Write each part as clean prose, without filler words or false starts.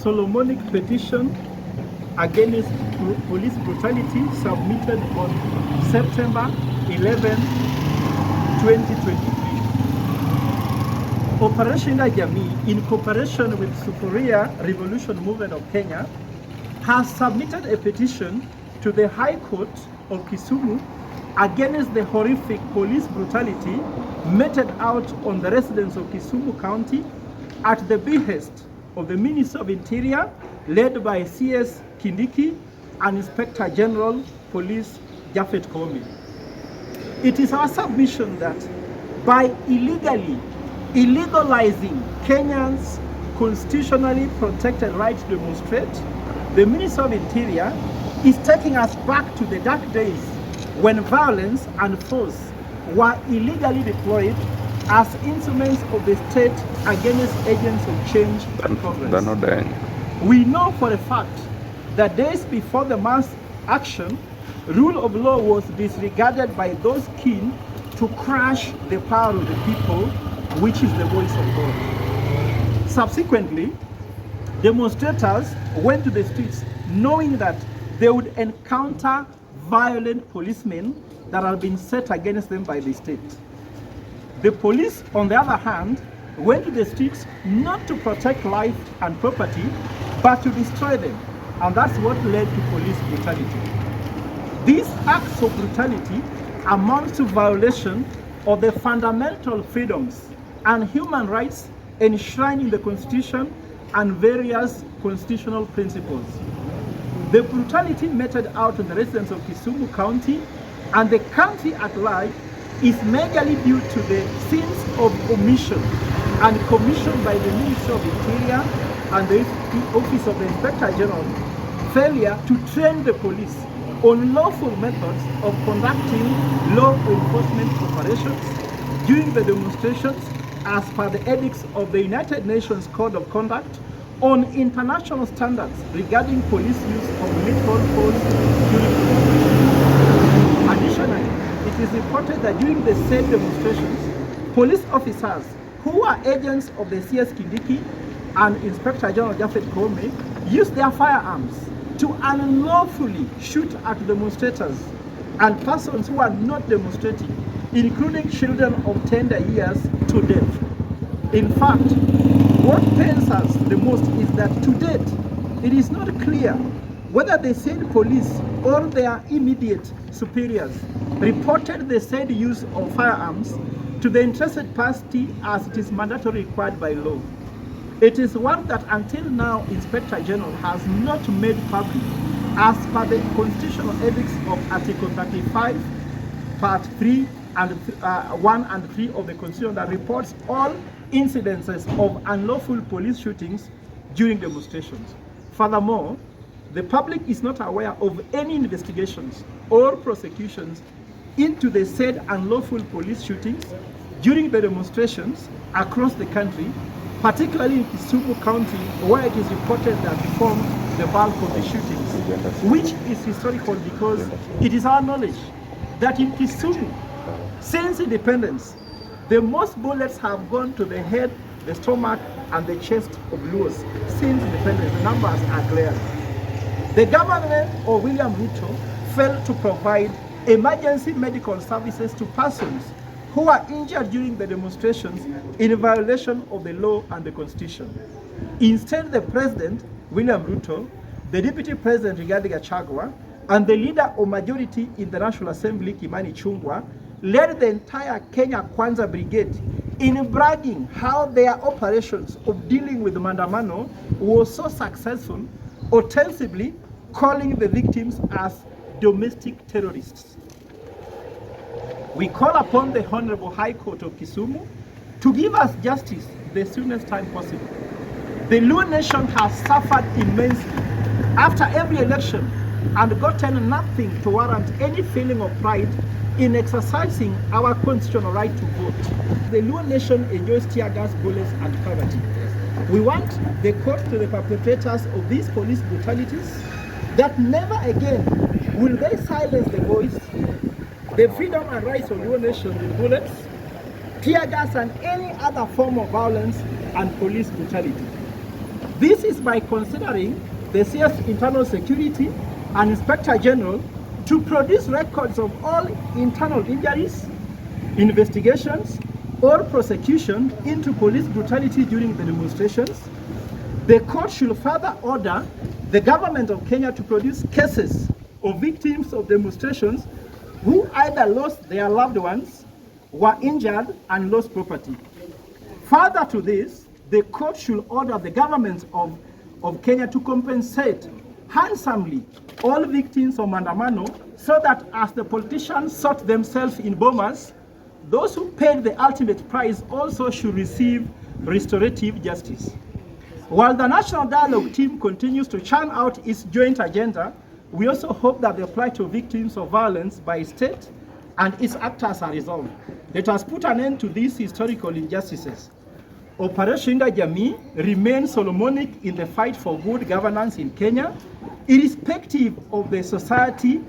Solomonic petition against police brutality submitted on September 11, 2023. Operation Jamii, in cooperation with Sufuria Revolution Movement of Kenya, has submitted a petition to the High Court of Kisumu against the horrific police brutality meted out on the residents of Kisumu County at the behest of the Minister of Interior, led by CS Kindiki and Inspector General Police Japhet Koome. It is our submission that by illegalizing Kenyans' constitutionally protected right to demonstrate, the Minister of Interior is taking us back to the dark days when violence and force were illegally deployed as instruments of the state against agents of change and progress. We know for a fact that days before the mass action, rule of law was disregarded by those keen to crush the power of the people, which is the voice of God. Subsequently, demonstrators went to the streets knowing that they would encounter violent policemen that had been set against them by the state. The police, on the other hand, went to the streets not to protect life and property, but to destroy them. And that's what led to police brutality. These acts of brutality amount to violation of the fundamental freedoms and human rights enshrined in the Constitution and various constitutional principles. The brutality meted out on the residents of Kisumu County and the country at large is majorly due to the sins of omission and commission by the Ministry of Interior and the Office of the Inspector General failure to train the police on lawful methods of conducting law enforcement operations during the demonstrations as per the edicts of the United Nations Code of Conduct on international standards regarding police use of lethal force during demonstrations. Additionally, it is reported that during the said demonstrations, police officers who are agents of the CS Kindiki and Inspector General Japhet Koome used their firearms to unlawfully shoot at demonstrators and persons who are not demonstrating, including children of tender years, to death. In fact, what pains us the most is that to date, it is not clear whether the said police or their immediate superiors reported the said use of firearms to the interested party as it is mandatory required by law. It is one that until now Inspector General has not made public as per the constitutional edicts of Article 35, Part 3 and 1 and 3 of the Constitution that reports all incidences of unlawful police shootings during demonstrations. Furthermore, the public is not aware of any investigations or prosecutions into the said unlawful police shootings during the demonstrations across the country, particularly in Kisumu County, where it is reported that formed the bulk of the shootings, which is historical because it is our knowledge that in Kisumu, since independence, the most bullets have gone to the head, the stomach, and the chest of Luos since independence. The numbers are clear. The government of William Ruto failed to provide emergency medical services to persons who are injured during the demonstrations in violation of the law and the Constitution. Instead, the President, William Ruto, the Deputy President, Rigathi Gachagua, and the leader of majority in the National Assembly, Kimani Ichung'wah, led the entire Kenya Kwanza Brigade in bragging how their operations of dealing with Mandamano was so successful, ostensibly calling the victims as domestic terrorists. We call upon the Honorable High Court of Kisumu to give us justice the soonest time possible. The Luo nation has suffered immensely after every election and gotten nothing to warrant any feeling of pride in exercising our constitutional right to vote. The Luo nation enjoys tear gas, bullets, and poverty. We want the court to the perpetrators of these police brutalities that never again will they silence the voice, the freedom and rights of Luo nation with bullets, tear gas, and any other form of violence and police brutality. This is by considering the CS Internal Security and Inspector General to produce records of all internal injuries, investigations, or prosecution into police brutality during the demonstrations. The court should further order the government of Kenya to produce cases of victims of demonstrations who either lost their loved ones, were injured, and lost property. Further to this, the court should order the government of Kenya to compensate handsomely all victims of Maandamano, so that as the politicians sort themselves in bombers, those who paid the ultimate price also should receive restorative justice. While the National Dialogue team continues to churn out its joint agenda, we also hope that the plight of victims of violence by state and its actors are resolved. Let us put an end to these historical injustices. Operation Linda Jamii remains Solomonic in the fight for good governance in Kenya, irrespective of the society,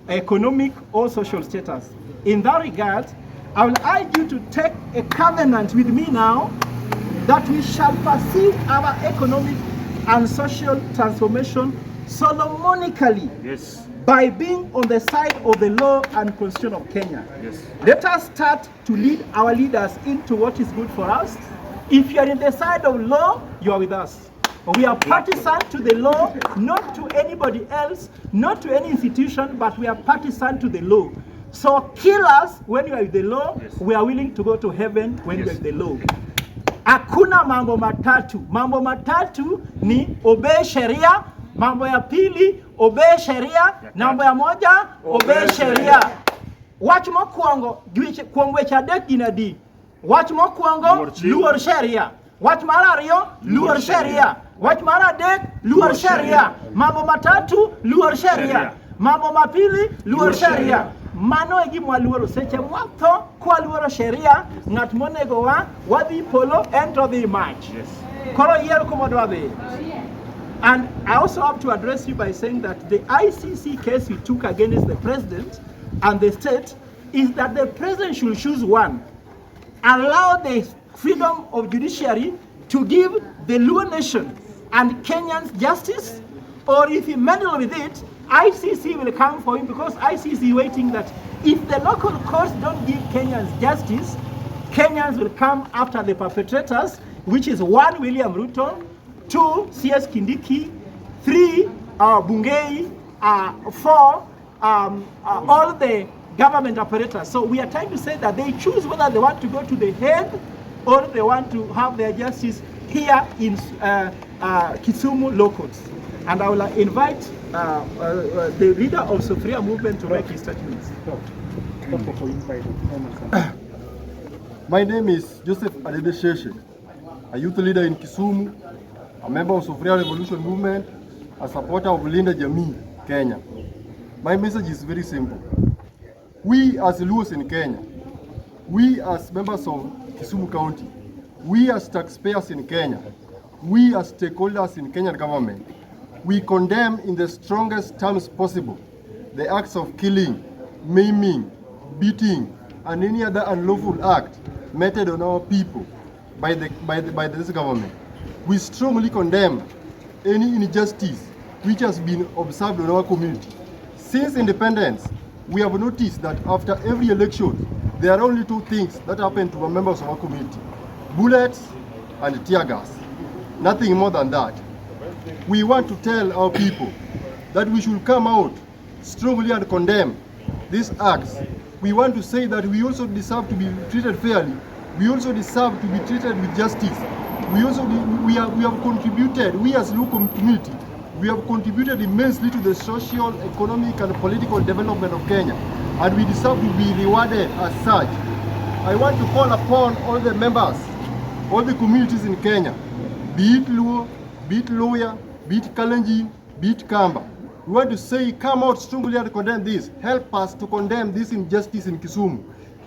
economic, or social status. In that regard, I will urge you to take a covenant with me now that we shall pursue our economic and social transformation Solomonically, yes, by being on the side of the law and constitution of Kenya. Yes. Let us start to lead our leaders into what is good for us. If you are in the side of law, you are with us. We are partisan to the law, not to anybody else, not to any institution, but we are partisan to the law. So kill us when you are with the law. Yes. We are willing to go to heaven when you are with the law. Hakuna mambo matatu. Mambo matatu ni obey sheria, mambo ya pili obey sheria, mambo ya moja obey sheria. Wach mokwongo kuongwe cha dek inadi. Wach mokwongo luor sheria. Wach mar ariyo luor sheria. Wach mar adek luor sheria. Mambo matatu luor sheria. Mambo mapili luor sheria. Mano e gima luoro seche mwatho kwa luoro sheria ng'at monego wadhi polo ento dhi mach. Koro yiero kuma dwa dhi. And I also have to address you by saying that the ICC case we took against the president and the state is that the president should choose one. Allow the freedom of judiciary to give the Luo nation and Kenyans justice, or if he meddle with it, ICC will come for him, because ICC is waiting that if the local courts don't give Kenyans justice, Kenyans will come after the perpetrators, which is 1, William Ruto, 2, CS Kindiki, 3, Bungei, 4, all the government operators. So we are trying to say that they choose whether they want to go to the Hague or they want to have their justice here in Kisumu law courts. And I will invite the leader of Sufuria movement to make his statements. My name is Joseph Adedesheshe, a youth leader in Kisumu, a member of Sufuria Revolution Movement, a supporter of Linda Jamii, Kenya. My message is very simple. We as Luos in Kenya, we as members of Kisumu County, we as taxpayers in Kenya, we as stakeholders in Kenyan government, we condemn in the strongest terms possible the acts of killing, maiming, beating, and any other unlawful act meted on our people by this government. We strongly condemn any injustice which has been observed in our community. Since independence, we have noticed that after every election, there are only two things that happen to our members of our community: bullets and tear gas. Nothing more than that. We want to tell our people that we should come out strongly and condemn these acts. We want to say that we also deserve to be treated fairly. We also deserve to be treated with justice. We have contributed, we as local community, we have contributed immensely to the social, economic, and political development of Kenya, and we deserve to be rewarded as such. I want to call upon all the members, all the communities in Kenya, be it Luo, be it Loya, be it Kalenjin, be it Kamba. We want to say, come out strongly and condemn this. Help us to condemn this injustice in Kisumu.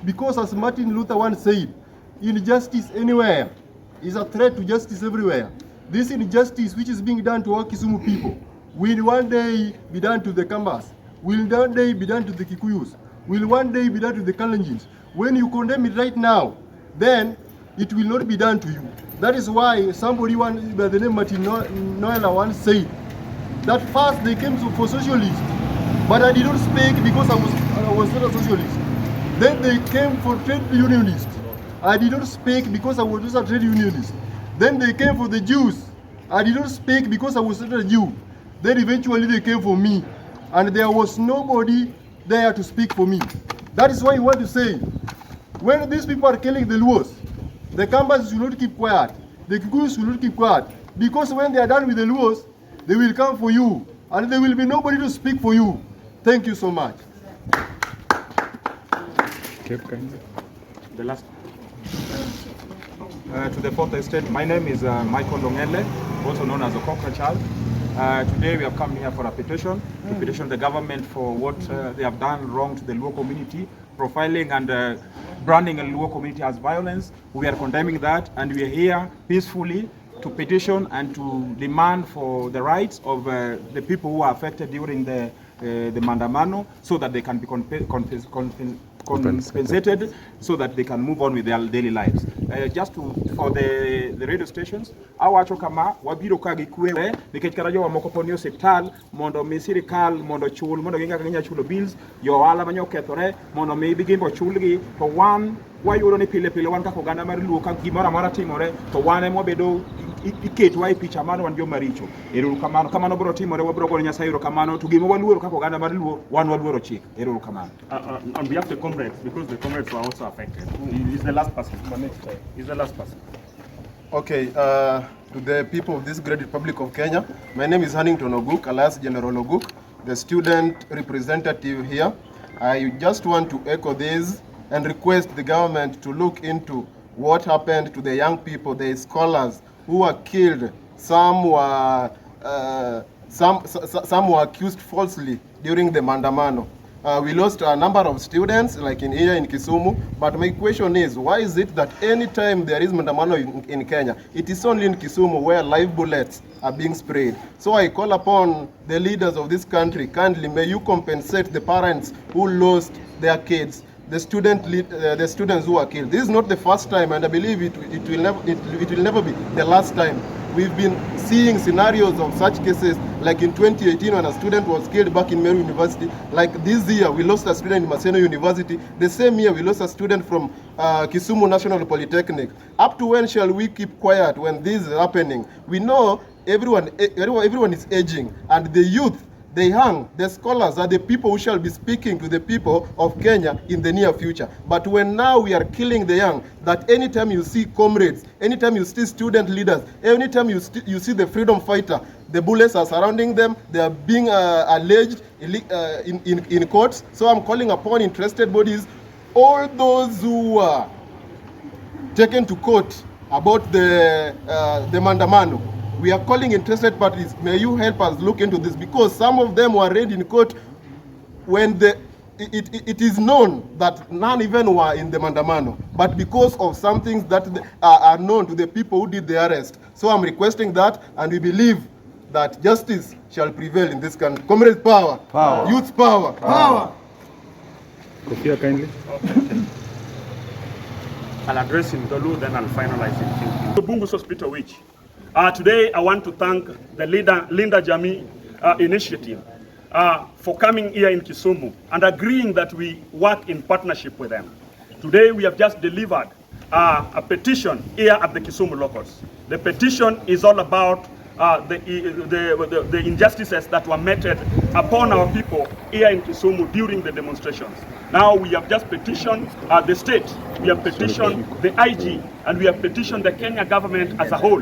Because as Martin Luther once said, injustice anywhere is a threat to justice everywhere. This injustice which is being done to our Kisumu people will one day be done to the Kambas, will one day be done to the Kikuyus, will one day be done to the Kalenjins. When you condemn it right now, then it will not be done to you. That is why somebody by the name Martin Noela once said that first they came for socialists, but I did not speak because I was not a socialist. Then they came for trade unionists. I did not speak because I was not a trade unionist. Then they came for the Jews. I did not speak because I was not a Jew. Then eventually they came for me, and there was nobody there to speak for me. That is why I want to say, when these people are killing the Luos, the Kambas will not keep quiet. The Kikuyus will not keep quiet. Because when they are done with the Luos, they will come for you, and there will be nobody to speak for you. Thank you so much. The last. To the fourth estate, my name is Michael Longele, also known as the Cockroach Child. Today we have come here for a petition to petition the government for what they have done wrong to the Luo community, profiling and branding the Luo community as violence. We are condemning that, and we are here peacefully to petition and to demand for the rights of the people who are affected during the Mandamano, so that they can be compensated, so that they can move on with their daily lives. Just for the radio stations, awacho kama wabiro ka gikwewe nikech kara jowa moko poni osiptal mondo mi sirikal mondo chul mondo ginga ginya chulo bills jo ohala manyo kethore mondo mi bigimbo chulgi to wan wayudo ni pile pile wan kaka oganda mar Luo ka gimoro amora timore to wan ema wabedo iketwa e picha mano wan joma richo. Ero kamano kamano biro timore, wabiro goyo Nyasaye ero kamano to gima waluoro kaka oganda mar Luo wan waluoro chik. Ero kamano. On behalf of the comrades, because the comrades were also affected. He's the last person. He's the last person. Okay, to the people of this great Republic of Kenya, my name is Huntington Oguk, alias General Oguk, the student representative here. I just want to echo this and request the government to look into what happened to the young people, the scholars who were killed. Some were accused falsely during the Mandamano. We lost a number of students, like here in Kisumu, but my question is, why is it that any time there is Mandamano in Kenya, it is only in Kisumu where live bullets are being sprayed? So I call upon the leaders of this country, kindly, may you compensate the parents who lost their kids, the students who are killed. This is not the first time, and I believe it will never be the last time. We've been seeing scenarios of such cases, like in 2018 when a student was killed back in Meru University. Like this year, we lost a student in Maseno University. The same year, we lost a student from Kisumu National Polytechnic. Up to when shall we keep quiet when this is happening? We know everyone is aging, and the youth, the young, the scholars are the people who shall be speaking to the people of Kenya in the near future. But when now we are killing the young, that anytime you see comrades, anytime you see student leaders, anytime you see the freedom fighter, the bullets are surrounding them, they are being alleged in courts. So I'm calling upon interested bodies, all those who are taken to court about the Mandamano. We are calling interested parties, may you help us look into this, because some of them were arraigned in court when it is known that none even were in the Mandamano, but because of some things that are known to the people who did the arrest. So I'm requesting that, and we believe that justice shall prevail in this country. Comrades, power. Power. Youth, power. Power. Kofia, kindly. I'll address him, Dolu, then I'll finalize it. Thank you. The Bungus Hospital, which today I want to thank the Linda Jamii initiative for coming here in Kisumu and agreeing that we work in partnership with them. Today we have just delivered a petition here at the Kisumu locals. The petition is all about the injustices that were meted upon our people here in Kisumu during the demonstrations. Now we have just petitioned the state, we have petitioned the IG, and we have petitioned the Kenya government as a whole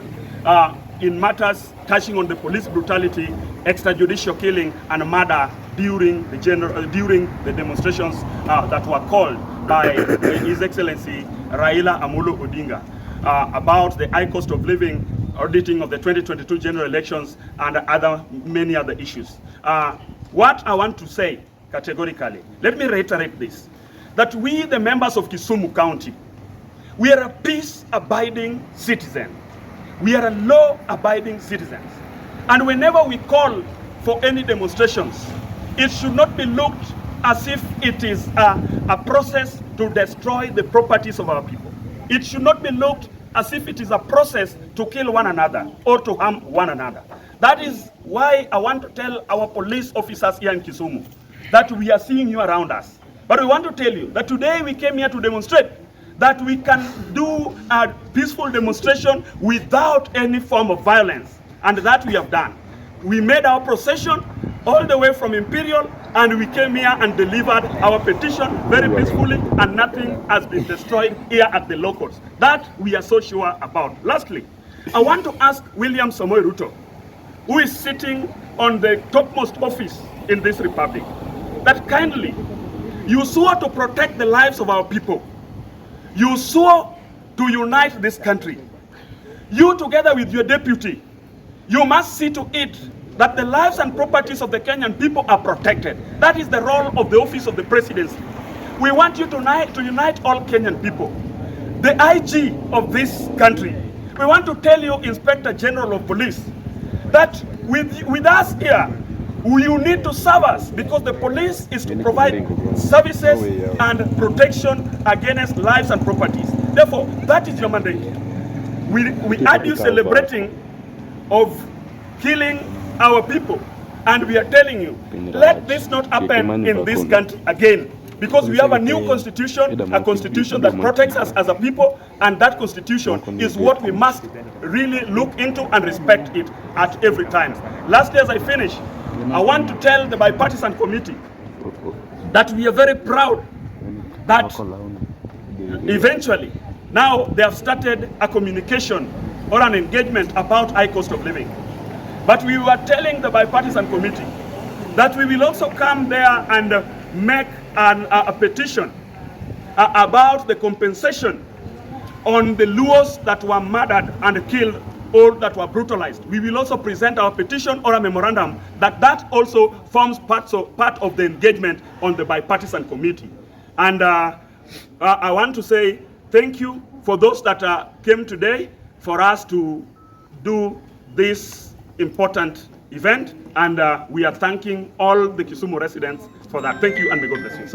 in matters touching on the police brutality, extrajudicial killing, and murder during the demonstrations that were called by His Excellency Raila Amolo Odinga about the high cost of living, auditing of the 2022 general elections, and many other issues. What I want to say categorically, let me reiterate this, that we, the members of Kisumu County, we are a peace-abiding citizen. We are a law-abiding citizens. And whenever we call for any demonstrations, it should not be looked as if it is a process to destroy the properties of our people. it should not be looked as if it is a process to kill one another or to harm one another. That is why I want to tell our police officers here in Kisumu that we are seeing you around us. But we want to tell you that today we came here to demonstrate that we can do a peaceful demonstration without any form of violence, and that we have done. We made our procession all the way from Imperial, and we came here and delivered our petition very peacefully, and nothing has been destroyed here at the locals. That we are so sure about. Lastly, I want to ask William Samoei Ruto, who is sitting on the topmost office in this republic, that kindly, you swore to protect the lives of our people. You swore to unite this country. You, together with your deputy, you must see to it that the lives and properties of the Kenyan people are protected. That is the role of the office of the presidency. We want you to unite all Kenyan people. The IG of this country, we want to tell you, Inspector General of Police, that with us here, you need to serve us, because the police is to provide services and protection against lives and properties. Therefore, that is your mandate. We had you celebrating of killing our people, and we are telling you, let this not happen in this country again, because we have a new constitution, a constitution that protects us as a people, and that constitution is what we must really look into and respect it at every time. Lastly, as I finish, I want to tell the bipartisan committee that we are very proud that eventually now they have started a communication or an engagement about high cost of living. But we were telling the bipartisan committee that we will also come there and make a petition about the compensation on the Luos that were murdered and killed or that were brutalized. We will also present our petition or a memorandum that also forms part of the engagement on the bipartisan committee. And I want to say thank you for those that came today for us to do this important event, and we are thanking all the Kisumu residents for that. Thank you, and may God bless you.